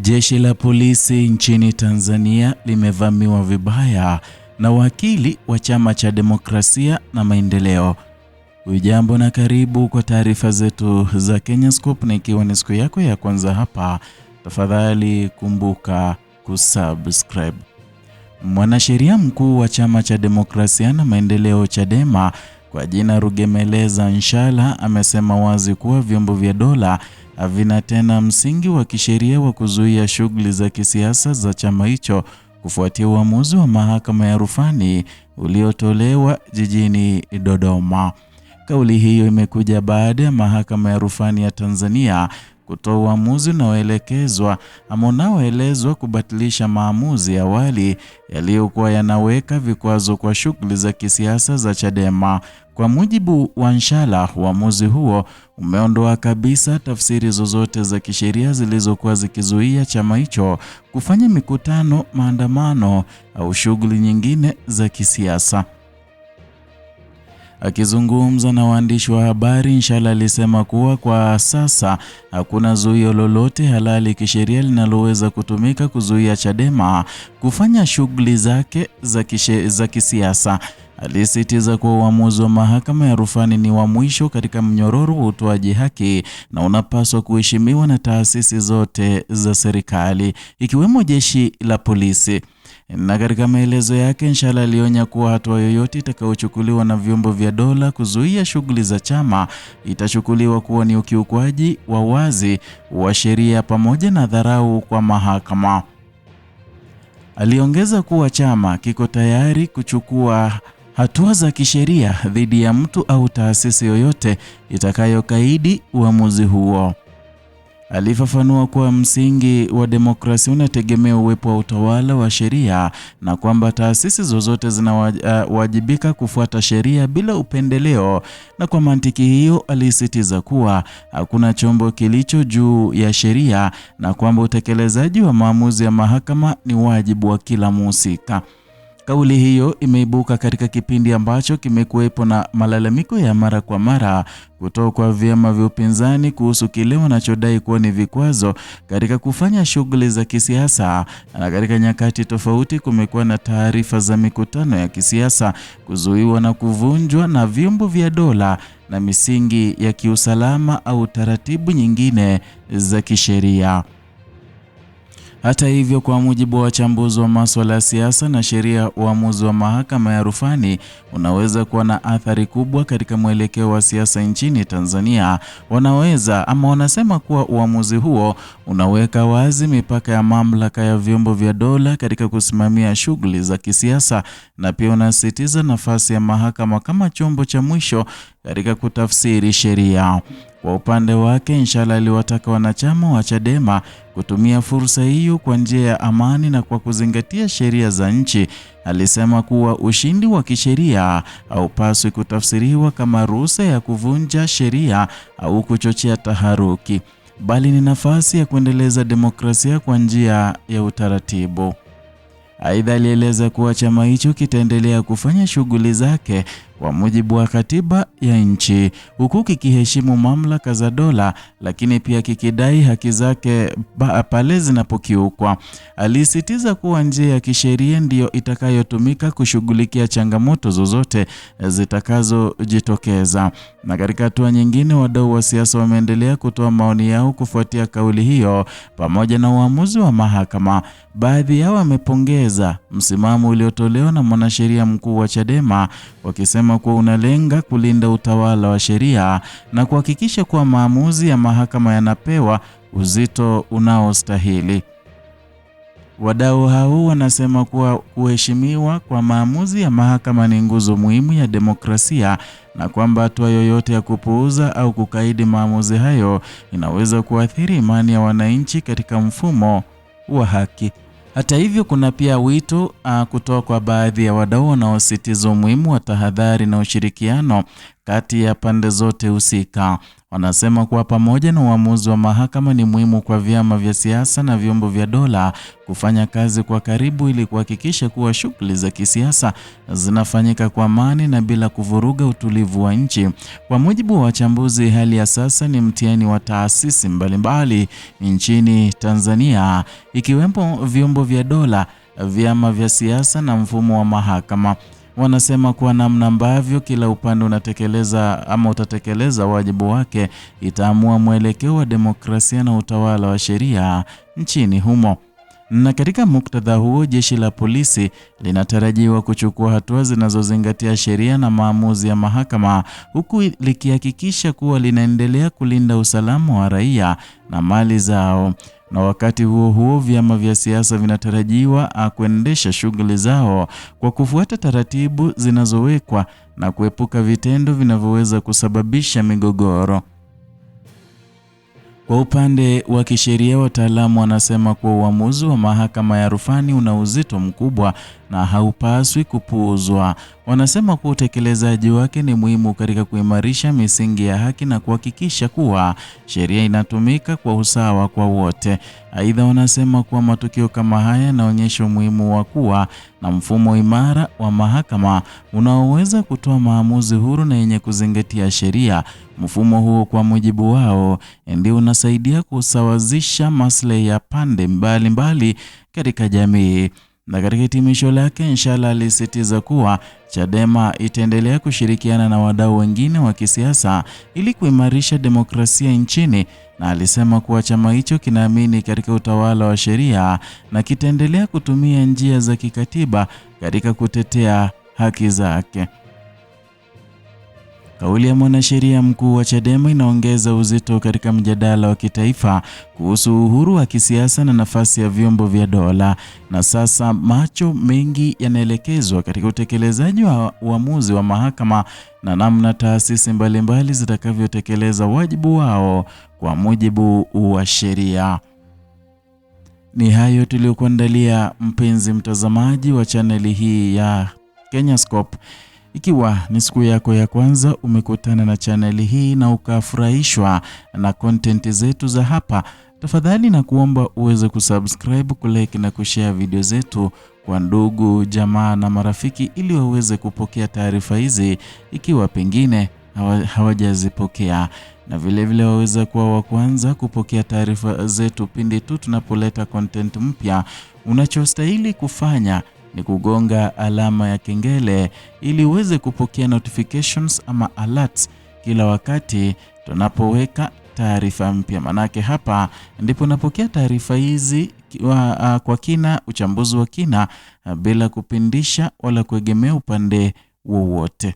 Jeshi la polisi nchini Tanzania limevamiwa vibaya na wakili wa Chama cha Demokrasia na Maendeleo. Hujambo na karibu kwa taarifa zetu za Kenyascope, na ikiwa ni siku yako ya kwanza hapa, tafadhali kumbuka kusubscribe. Mwanasheria mkuu wa Chama cha Demokrasia na Maendeleo Chadema kwa jina Rugemeleza Nshala amesema wazi kuwa vyombo vya dola havina tena msingi wa kisheria wa kuzuia shughuli za kisiasa za chama hicho kufuatia uamuzi wa mahakama ya rufani uliotolewa jijini Dodoma. Kauli hiyo imekuja baada ya mahakama ya rufani ya Tanzania kutoa uamuzi unaoelezwa kubatilisha maamuzi ya awali yaliyokuwa yanaweka vikwazo kwa shughuli za kisiasa za Chadema. Kwa mujibu wa Nshala, uamuzi huo umeondoa kabisa tafsiri zozote za kisheria zilizokuwa zikizuia chama hicho kufanya mikutano, maandamano au shughuli nyingine za kisiasa. Akizungumza na waandishi wa habari, Nshala alisema kuwa kwa sasa hakuna zuio lolote halali kisheria linaloweza kutumika kuzuia Chadema kufanya shughuli zake za kisiasa. Alisisitiza kuwa uamuzi wa mahakama ya rufani ni wa mwisho katika mnyororo wa utoaji haki na unapaswa kuheshimiwa na taasisi zote za serikali ikiwemo jeshi la polisi. Na katika maelezo yake, Nshala alionya kuwa hatua yoyote itakayochukuliwa na vyombo vya dola kuzuia shughuli za chama itachukuliwa kuwa ni ukiukwaji wa wazi wa sheria pamoja na dharau kwa mahakama. Aliongeza kuwa chama kiko tayari kuchukua hatua za kisheria dhidi ya mtu au taasisi yoyote itakayokaidi uamuzi huo. Alifafanua kuwa msingi wa demokrasia unategemea uwepo wa utawala wa sheria na kwamba taasisi zozote zinawajibika kufuata sheria bila upendeleo, na kwa mantiki hiyo alisisitiza kuwa hakuna chombo kilicho juu ya sheria na kwamba utekelezaji wa maamuzi ya mahakama ni wajibu wa kila mhusika. Kauli hiyo imeibuka katika kipindi ambacho kimekuwepo na malalamiko ya mara kwa mara kutoka kwa vyama vya upinzani kuhusu kile wanachodai kuwa ni vikwazo katika kufanya shughuli za kisiasa, na katika nyakati tofauti kumekuwa na taarifa za mikutano ya kisiasa kuzuiwa na kuvunjwa na vyombo vya dola na misingi ya kiusalama au taratibu nyingine za kisheria. Hata hivyo, kwa mujibu wa wachambuzi wa masuala ya siasa na sheria, uamuzi wa mahakama ya rufani unaweza kuwa na athari kubwa katika mwelekeo wa siasa nchini Tanzania. Wanasema kuwa uamuzi huo unaweka wazi mipaka ya mamlaka ya vyombo vya dola katika kusimamia shughuli za kisiasa, na pia unasisitiza nafasi ya mahakama kama chombo cha mwisho katika kutafsiri sheria. Kwa upande wake, Nshala aliwataka wanachama wa Chadema kutumia fursa hiyo kwa njia ya amani na kwa kuzingatia sheria za nchi. Alisema kuwa ushindi wa kisheria haupaswi kutafsiriwa kama ruhusa ya kuvunja sheria au kuchochea taharuki, bali ni nafasi ya kuendeleza demokrasia kwa njia ya utaratibu. Aidha, alieleza kuwa chama hicho kitaendelea kufanya shughuli zake kwa mujibu wa katiba ya nchi, huku kikiheshimu mamlaka za dola, lakini pia kikidai haki zake pale zinapokiukwa. Alisisitiza kuwa njia ya kisheria ndiyo itakayotumika kushughulikia changamoto zozote zitakazojitokeza. Na katika hatua nyingine, wadau wa siasa wameendelea kutoa maoni yao kufuatia kauli hiyo pamoja na uamuzi wa mahakama. Baadhi yao wamepongeza msimamo uliotolewa na mwanasheria mkuu wa Chadema, wakisema kuwa unalenga kulinda utawala wa sheria na kuhakikisha kuwa maamuzi ya mahakama yanapewa uzito unaostahili. Wadau hao wanasema kuwa kuheshimiwa kwa maamuzi ya mahakama ni nguzo muhimu ya demokrasia, na kwamba hatua yoyote ya kupuuza au kukaidi maamuzi hayo inaweza kuathiri imani ya wananchi katika mfumo wa haki. Hata hivyo, kuna pia wito kutoka kwa baadhi ya wadau wanaosisitiza umuhimu wa tahadhari na ushirikiano kati ya pande zote husika. Wanasema kuwa pamoja na uamuzi wa mahakama, ni muhimu kwa vyama vya siasa na vyombo vya dola kufanya kazi kwa karibu ili kuhakikisha kuwa shughuli za kisiasa zinafanyika kwa amani na bila kuvuruga utulivu wa nchi. Kwa mujibu wa wachambuzi, hali ya sasa ni mtihani wa taasisi mbalimbali nchini Tanzania, ikiwemo vyombo vya dola, vyama vya siasa na mfumo wa mahakama. Wanasema kuwa namna ambavyo kila upande utatekeleza wajibu wake itaamua mwelekeo wa demokrasia na utawala wa sheria nchini humo. Na katika muktadha huo, jeshi la polisi linatarajiwa kuchukua hatua zinazozingatia sheria na maamuzi ya mahakama, huku likihakikisha kuwa linaendelea kulinda usalama wa raia na mali zao. Na wakati huo huo, vyama vya siasa vinatarajiwa kuendesha shughuli zao kwa kufuata taratibu zinazowekwa na kuepuka vitendo vinavyoweza kusababisha migogoro. Kwa upande wa kisheria, wataalamu wanasema kuwa uamuzi wa mahakama ya rufani una uzito mkubwa na haupaswi kupuuzwa. Wanasema kuwa utekelezaji wake ni muhimu katika kuimarisha misingi ya haki na kuhakikisha kuwa sheria inatumika kwa usawa kwa wote. Aidha, wanasema kuwa matukio kama haya yanaonyesha umuhimu wa kuwa na mfumo imara wa mahakama unaoweza kutoa maamuzi huru na yenye kuzingatia sheria. Mfumo huo, kwa mujibu wao, ndio unasaidia kusawazisha maslahi ya pande mbalimbali katika jamii. Na katika hitimisho lake, Nshala alisisitiza kuwa Chadema itaendelea kushirikiana na wadau wengine wa kisiasa ili kuimarisha demokrasia nchini, na alisema kuwa chama hicho kinaamini katika utawala wa sheria na kitaendelea kutumia njia za kikatiba katika kutetea haki zake. Kauli ya mwanasheria mkuu wa Chadema inaongeza uzito katika mjadala wa kitaifa kuhusu uhuru wa kisiasa na nafasi ya vyombo vya dola. Na sasa macho mengi yanaelekezwa katika utekelezaji wa uamuzi wa mahakama na namna taasisi mbalimbali zitakavyotekeleza wajibu wao kwa mujibu wa sheria. Ni hayo tuliokuandalia, mpenzi mtazamaji wa chaneli hii ya Kenyascope. Ikiwa ni siku yako ya kwanza umekutana na chaneli hii na ukafurahishwa na content zetu za hapa, tafadhali na kuomba uweze kusubscribe, kulike na kushare video zetu kwa ndugu, jamaa na marafiki ili waweze kupokea taarifa hizi ikiwa pengine hawajazipokea, na vile waweza kuwa wa kwanza kupokea taarifa zetu pindi tu tunapoleta content mpya. Unachostahili kufanya ni kugonga alama ya kengele ili uweze kupokea notifications ama alerts kila wakati tunapoweka taarifa mpya. Manake hapa ndipo napokea taarifa hizi kwa kina, uchambuzi wa kina, bila kupindisha wala kuegemea upande wowote.